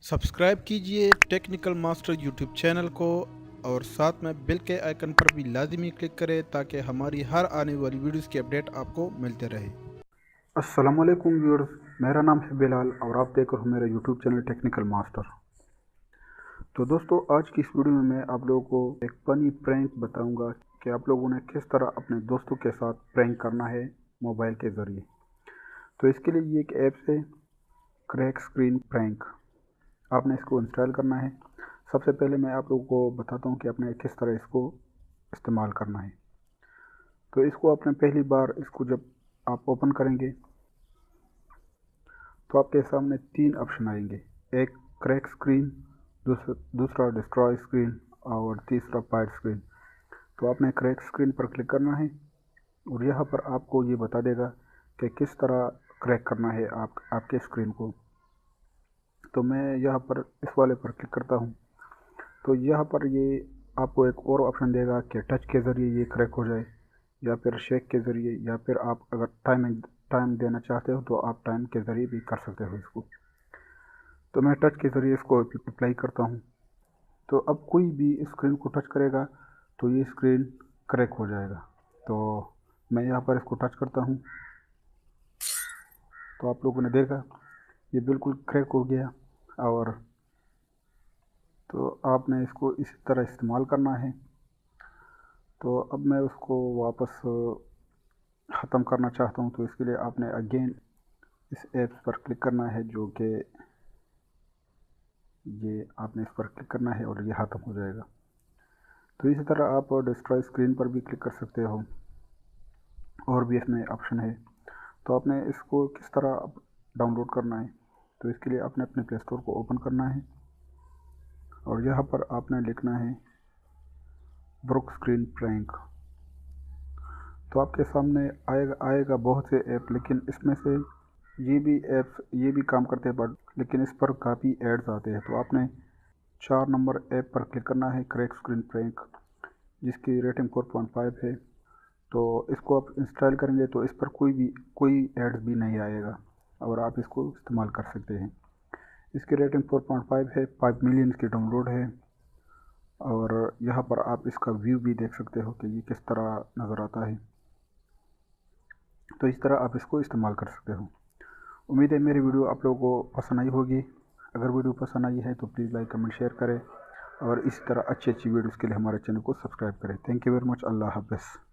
Subscribe कीजिए technical master YouTube channel को और साथ में बेल के आइकन पर भी लाजमी क्लिक करें ताकि हमारी हर आने वाली वीडियोस की अपडेट आपको मिलते रहे। अस्सलाम वालेकुम व्यूअर्स, मेरा नाम है बिलाल और आप देख रहे हो मेरा यूट्यूब चैनल टेक्निकल मास्टर। तो दोस्तों, आज की इस वीडियो में मैं आप लोगों को एक फनी प्रैंक बताऊंगा कि आप लोगों ने किस तरह अपने दोस्तों के साथ प्रैंक करना है मोबाइल के ज़रिए। तो इसके लिए ये एक ऐप है, क्रैक स्क्रीन प्रैंक। आपने इसको इंस्टॉल करना है। सबसे पहले मैं आप लोगों को बताता हूँ कि आपने किस तरह इसको इस्तेमाल करना है। तो इसको आपने पहली बार इसको जब आप ओपन करेंगे तो आपके सामने तीन ऑप्शन आएंगे। एक क्रैक स्क्रीन, दूसरा डिस्ट्रॉय स्क्रीन और तीसरा पाइड स्क्रीन। तो आपने क्रैक स्क्रीन पर क्लिक करना है और यहाँ पर आपको ये बता देगा कि किस तरह क्रैक करना है आपके स्क्रीन को। तो मैं यहाँ पर इस वाले पर क्लिक करता हूँ। तो यहाँ पर ये आपको एक और ऑप्शन देगा कि टच के ज़रिए ये क्रैक हो जाए या फिर शेक के ज़रिए, या फिर आप अगर टाइम देना चाहते हो तो आप टाइम के ज़रिए भी कर सकते हो इसको। तो मैं टच के ज़रिए इसको अप्लाई करता हूँ। तो अब कोई भी स्क्रीन को टच करेगा तो ये स्क्रीन क्रैक हो जाएगा। तो मैं यहाँ पर इसको टच करता हूँ तो आप लोगों ने देखा ये बिल्कुल क्रैक हो गया। और तो आपने इसको इसी तरह इस्तेमाल करना है। तो अब मैं उसको वापस ख़त्म करना चाहता हूँ। तो इसके लिए आपने अगेन इस ऐप पर क्लिक करना है, जो कि ये आपने इस पर क्लिक करना है और ये ख़त्म हो जाएगा। तो इसी तरह आप डिस्ट्रॉय स्क्रीन पर भी क्लिक कर सकते हो, और भी इसमें ऑप्शन है। तो आपने इसको किस तरह डाउनलोड करना है, तो इसके लिए आपने अपने प्ले स्टोर को ओपन करना है और यहाँ पर आपने लिखना है ब्रोक स्क्रीन प्रैंक। तो आपके सामने आएगा बहुत से ऐप, लेकिन इसमें से ये भी काम करते हैं, बट लेकिन इस पर काफ़ी एड्स आते हैं। तो आपने 4 नंबर ऐप पर क्लिक करना है, क्रैक स्क्रीन प्रैंक, जिसकी रेटिंग 4.5 है। तो इसको आप इंस्टॉल करेंगे तो इस पर कोई एड्स भी नहीं आएगा और आप इसको इस्तेमाल कर सकते हैं। इसकी रेटिंग 4.5 है, 5 मिलियन की डाउनलोड है। और यहाँ पर आप इसका व्यू भी देख सकते हो कि ये किस तरह नज़र आता है। तो इस तरह आप इसको इस्तेमाल कर सकते हो। उम्मीद है मेरी वीडियो आप लोगों को पसंद आई होगी। अगर वीडियो पसंद आई है तो प्लीज़ लाइक, कमेंट, शेयर करें और इसी तरह अच्छी वीडियोज़ के लिए हमारे चैनल को सब्सक्राइब करें। Thank you very much. अल्लाह हाफ़िज़।